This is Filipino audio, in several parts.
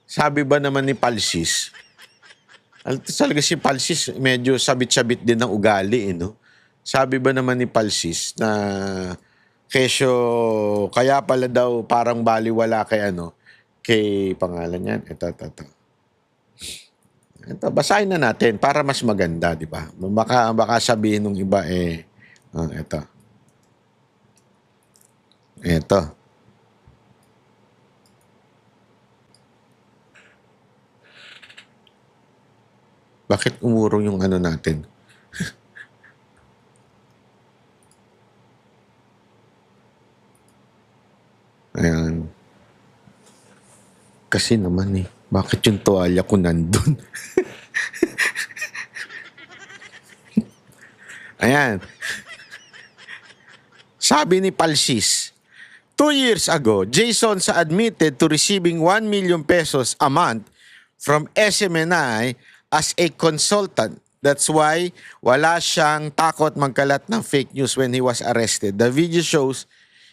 Sabi ba naman ni Palsis, talaga si Palsis medyo sabit-sabit din ng ugali, no? Sabi ba naman ni Palsis na kesyo kaya pala daw parang baliwala kay kay pangalan niyan. Ito, basahin na natin para mas maganda, di ba? Baka sabihin ng iba ito. Ito. Bakit umurong yung natin? Ayan. Kasi naman bakit yung tuwalya ko nandun? Ayan. Sabi ni Palsis, 2 years ago, Jason sa admitted to receiving 1 million pesos a month from SMNI as a consultant. That's why wala siyang takot magkalat ng fake news when he was arrested. The video shows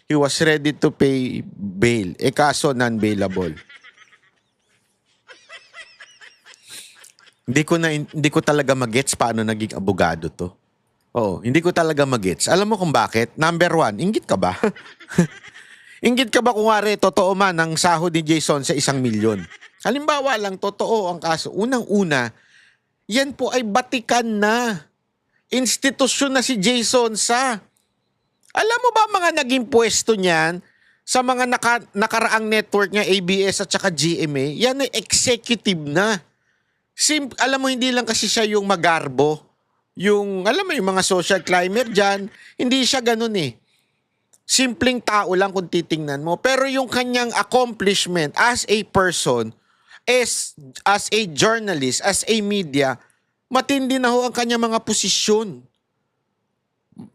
he was ready to pay bail. Kaso non-bailable. Hindi ko talaga magets paano naging abogado to. Oo, hindi ko talaga magets. Alam mo kung bakit? Number 1, inggit ka ba? Inggit ka ba kung totoo man ang sahod ni Jason sa 1 milyon? Halimbawa lang, totoo ang kaso. Unang-una, yan po ay batikan na. Institusyon na si Jason sa. Alam mo ba mga naging pwesto niyan sa mga nakaraang network niya, ABS at saka GMA? Yan ay executive na. Alam mo, hindi lang kasi siya yung magarbo. Alam mo, yung mga social climber dyan, hindi siya ganun Simpleng tao lang kung titingnan mo. Pero yung kanyang accomplishment as a person, as a journalist, as a media, matindi na ho ang kanyang mga posisyon.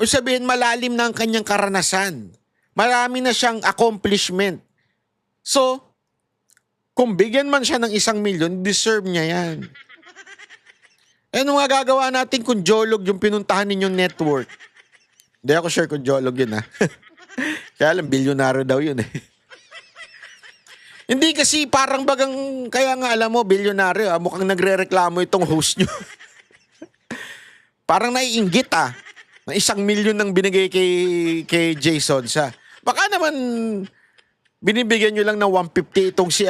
Sabihin, malalim na ang kanyang karanasan. Marami na siyang accomplishment. So, kung bigyan man siya ng 1 milyon, deserve niya yan. Ano nga gagawa natin kung Jolog yung pinuntahan ninyong network? Hindi ako sure kung Jolog yun Kaya lang, bilyonaryo daw yun Hindi kasi parang bagang, kaya nga alam mo, bilyonaryo mukhang nagre-reklamo itong host nyo. Parang naiinggit na 1 milyon nang binigay kay Jason sa. Baka naman binibigyan nyo lang ng 150 itong si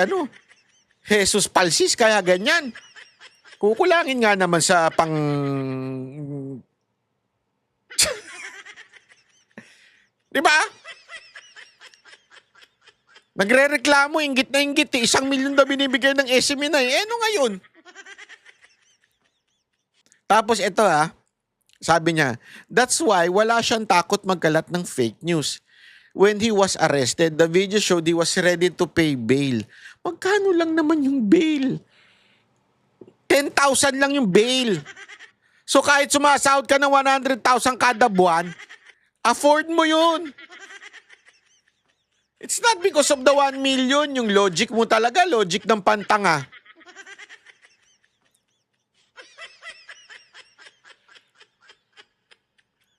Jesus Palsis, kaya ganyan. Kukulangin nga naman sa Di ba? Nagre-reklamo, inggit na inggit 1 milyon daw binibigay ng SMNI. Ano ngayon? Tapos ito sabi niya, that's why wala siyang takot magkalat ng fake news. When he was arrested, the video showed he was ready to pay bail. Magkano lang naman yung bail? 10,000 lang yung bail. So kahit sumasahod ka ng 100,000 kada buwan, afford mo yun. It's not because of the 1 million. Yung logic mo talaga, logic ng pantanga.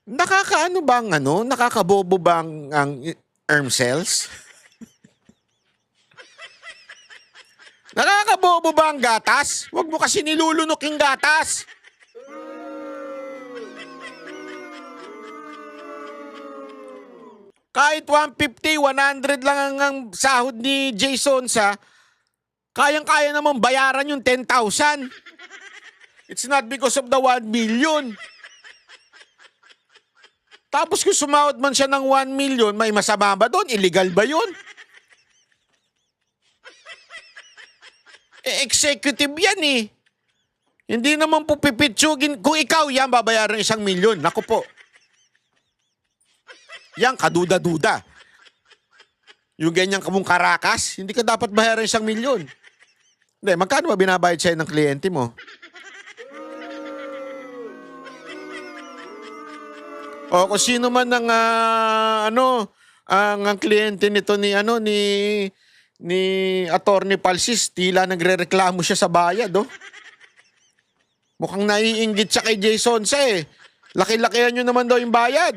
Nakakaano bang nakakabobo bang ang erm cells? Nakakabobo ba ang gatas? Huwag mo kasi nilulunok yung gatas. Kahit 150, 100 lang ang sahod ni Jason sa, kayang-kaya naman bayaran yung 10,000. It's not because of the 1 million. Tapos kung sumahod man siya ng 1 million, may masama ba doon? Illegal ba yun? Executive yan Hindi naman po pipitsugin. Kung ikaw yan, babayaran 1 milyon. Naku po. Yan, kaduda-duda. Yung ganyan kamong karakas, hindi ka dapat bayaran 1 milyon. Hindi, magkano ba binabayad sa'yo ng kliyente mo? O kung sino man ang ang kliyente nito ni Attorney Palsis, tila nagrereklamo siya sa bayad, Mukhang naiinggit siya kay Jason sa Laki-lakihan nyo naman daw yung bayad.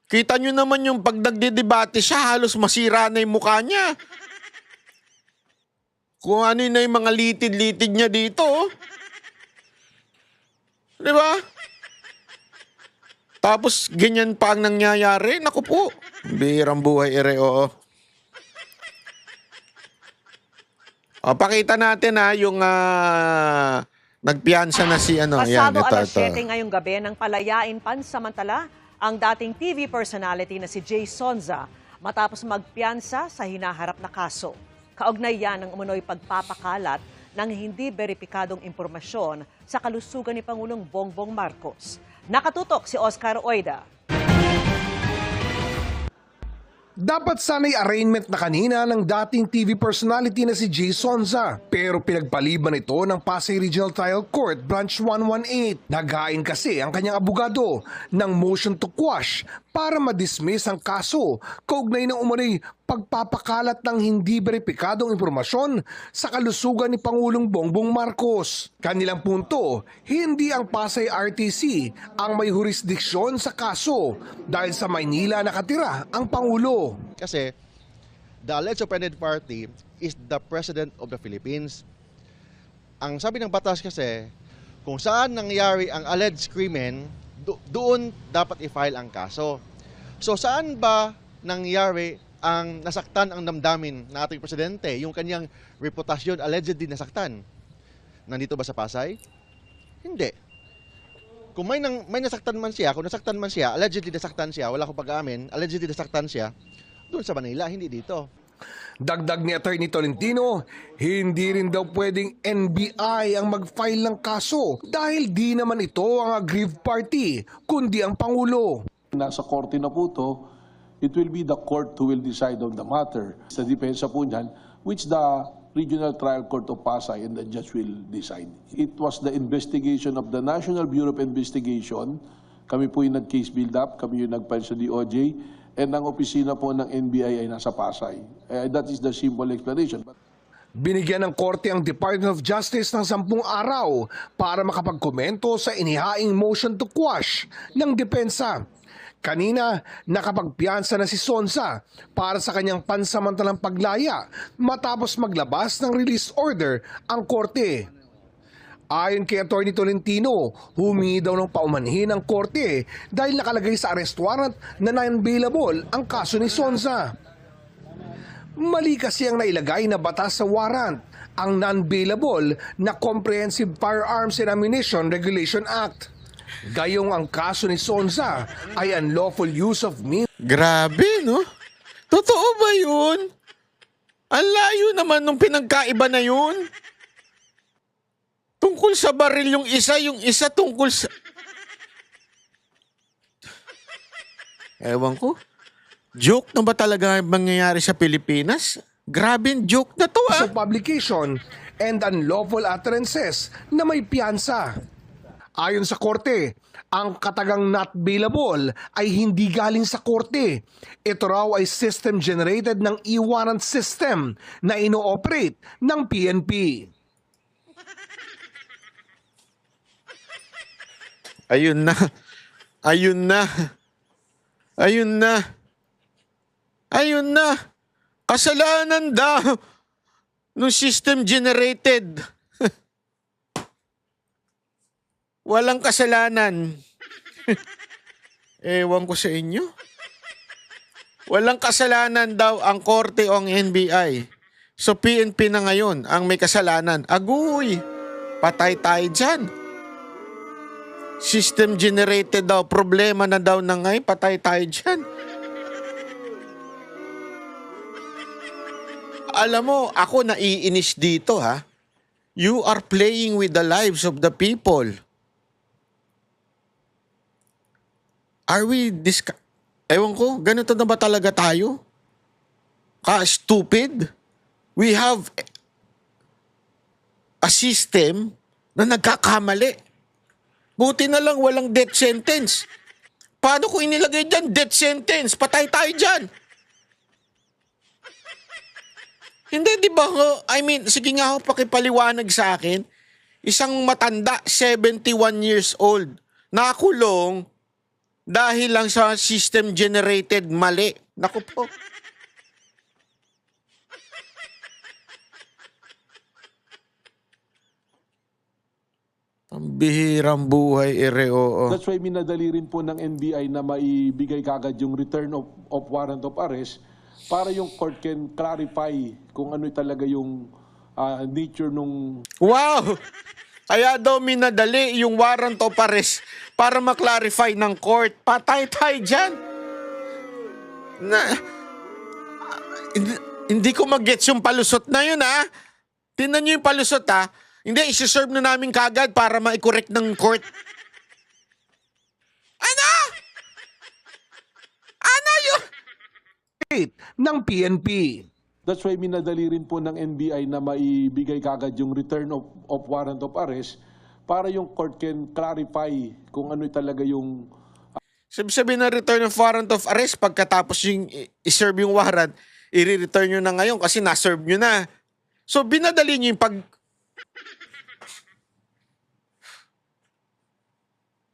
Kita nyo naman yung pag nagdidebate siya, halos masira na yung mukha niya. Kung ano na yung mga litid-litid niya dito. Oh. Di ba? Tapos ganyan pa ang nangyayari. Naku po. Bihirang buhay ere, oo. O, pakita natin yung nagpiyansa na si ano. Yan, Pasado alas ito. 7 ngayong gabi nang palayain pansamantala ang dating TV personality na si Jay Sonza matapos magpiyansa sa hinaharap na kaso. Kaugnay yan ng umunoy pagpapakalat ng hindi beripikadong impormasyon sa kalusugan ni Pangulong Bongbong Marcos. Nakatutok si Oscar Oida. Dapat sana'y arraignment na kanina ng dating TV personality na si Jay Sonza. Pero pinagpaliban ito ng Pasay Regional Trial Court Branch 118. Naghain kasi ang kanyang abogado ng motion to quash para ma-dismiss ang kaso kaugnay ng umano'y pagpapakalat ng hindi beripikadong impormasyon sa kalusugan ni Pangulong Bongbong Marcos. Kanilang punto, hindi ang Pasay RTC ang may jurisdiksyon sa kaso dahil sa Maynila nakatira ang Pangulo. Kasi the alleged offended party is the President of the Philippines. Ang sabi ng batas kasi, kung saan nangyari ang alleged krimen, doon dapat i-file ang kaso. So saan ba nangyari ang nasaktan ang damdamin ng ating presidente, yung kanyang reputasyon allegedly nasaktan? Nandito ba sa Pasay? Hindi. Kung may nasaktan man siya, kung nasaktan man siya, allegedly nasaktan siya, wala akong pag-aamin, allegedly nasaktan siya, doon sa Manila, hindi dito. Dagdag ni Atty. Tolentino, hindi rin daw pwedeng NBI ang mag-file ng kaso dahil di naman ito ang aggrieved party, kundi ang Pangulo. Nasa korte na po to, it will be the court who will decide on the matter. Sa depensa po niyan, which the Regional Trial Court of Pasay and the judge will decide. It was the investigation of the National Bureau of Investigation. Kami po yung nag-case build-up, kami yung nag-file sa DOJ, and ang opisina po ng NBI ay nasa Pasay. That is the simple explanation. Binigyan ng korte ang Department of Justice ng 10 araw para makapagkomento sa inihaing motion to quash ng depensa. Kanina, nakapagpiyansa na si Sonza para sa kanyang pansamantalang paglaya matapos maglabas ng release order ang korte. Ayon kay Atty. Tolentino, humingi daw ng paumanhin ang korte dahil nakalagay sa arrest warrant na non-bailable ang kaso ni Sonza. Mali kasi ang nailagay na batas sa warrant, ang non-bailable na Comprehensive Firearms and Ammunition Regulation Act. Gayong ang kaso ni Sonza ay unlawful use of means. Grabe, no? Totoo ba yun? Ang layo naman nung pinagkaiba na yun. Tungkol sa baril yung isa tungkol sa... Ewan ko. Joke na ba talaga ang mangyayari sa Pilipinas? Grabe, joke na to Of publication and unlawful utterances na may piyansa. Ayon sa korte, ang katagang not bailable ay hindi galing sa korte. Ito raw ay system-generated ng e-warrant system na ino-operate ng PNP. Ayun na. Ayun na. Ayun na. Ayun na. Kasalanan daw ng system generated. Walang kasalanan. Ewan ko sa inyo. Walang kasalanan daw ang korte o ang NBI. So PNP na ngayon ang may kasalanan. Agoy! Patay tayo dyan. System generated daw. Problema na daw na ngayon. Patay tayo dyan. Alam mo, ako naiinis dito ha. You are playing with the lives of the people. Are we Ewan ko, ganito na ba talaga tayo? Ka-stupid? We have a system na nagkakamali. Buti na lang walang death sentence. Paano kung inilagay dyan death sentence? Patay tayo dyan. Hindi, di ba? I mean, sige nga ho, pakipaliwanag sa akin. Isang matanda, 71 years old, nakulong Dahil lang sa system-generated mali. Naku po. Ang bihirang buhay, ere, oo. That's why minadali rin po ng NBI na maibigay kagad yung return of warrant of arrest para yung court can clarify kung ano talaga yung nature nung Wow! Kaya daw minadali yung warrant of arrest para maklarify ng court. Patay tayo dyan. Hindi ko mag-gets yung palusot na yun, ha? Tingnan nyo yung palusot, ha? Hindi, isi-serve na namin kagad para ma-correct ng court. Ano? Ano yun? ng PNP. That's why minadali rin po ng NBI na maibigay kagad yung return of warrant of arrest para yung court can clarify kung ano talaga yung Sabi na return of warrant of arrest, pagkatapos yung i-serve yung warrant, i-return nyo na ngayon kasi na-serve nyo na. So, binadali nyo yung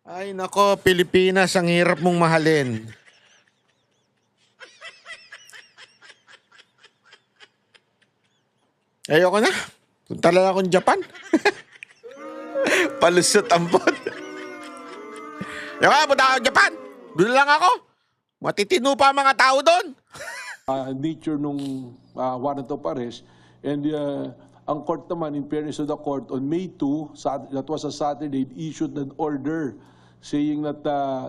Ay nako, Pilipinas, ang hirap mong mahalin. Ayoko na. Punta lang akong Japan. Palusot ang bot. Ayoko na, punta akong Japan. Doon lang ako. Matitino pa ang mga tao doon. nature nung warrant of arrest. And ang court naman, in fairness to the court, on May 2, that was a Saturday, issued an order saying that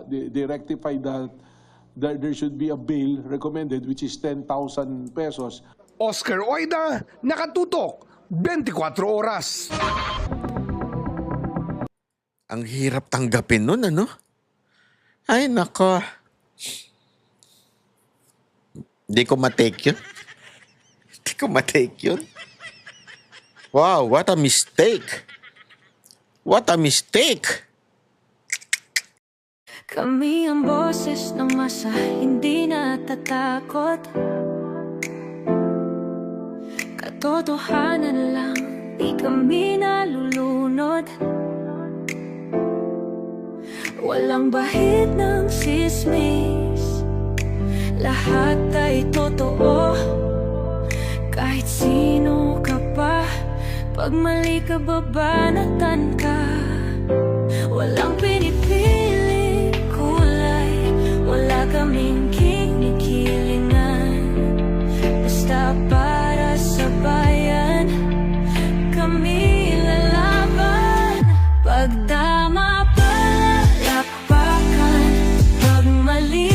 they rectified that there should be a bail recommended, which is 10,000 pesos. Oscar Oida, nakatutok, 24 oras. Ang hirap tanggapin nun, ano? Ay, nako. Hindi ko matake yun. Hindi ko matake yun. Wow, what a mistake. What a mistake. Kami ang boses ng masa, hindi natatakot. Katotohanan lang, di kami nalulunod. Walang bahid ng sismis, lahat ay totoo. Kahit sino ka pa, pag mali ka babanatan ka. Walang pinipili kulay, wala kaming kinikilingan. Basta para sa bayan, kami lalaban. Pag tama palapakan, pag mali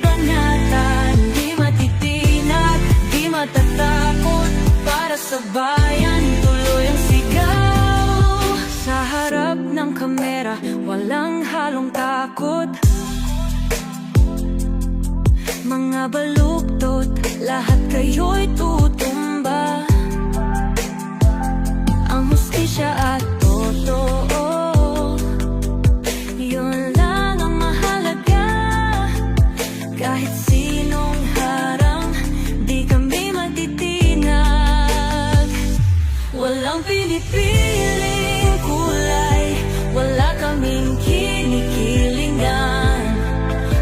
banatan. Di matitinag, di matatakot, para sa bayan tuloy ang sigaw. Sa harap ng kamera, walang halong takot. Mga baluktot, lahat kayo'y tutumba. Ang hustisya at totoo, yun lang ang mahalaga. Kahit sinong harang, di kami matitinag. Walang pinipiling kulay, wala kaming kinikilingan.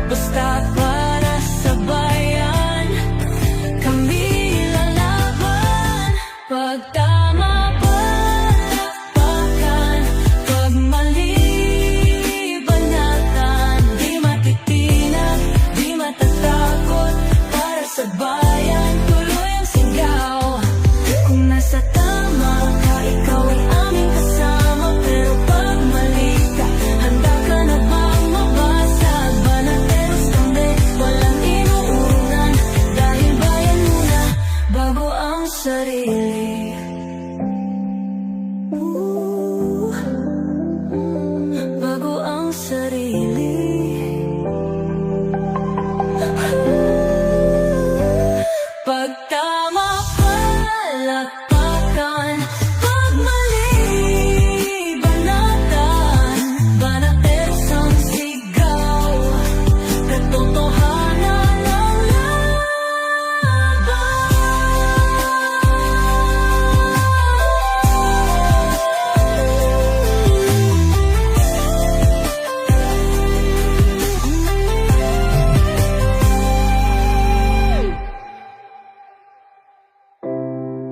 Basta para sa bayan, kami lalaban.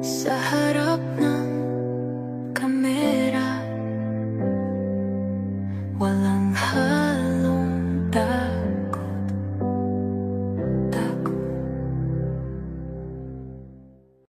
Sa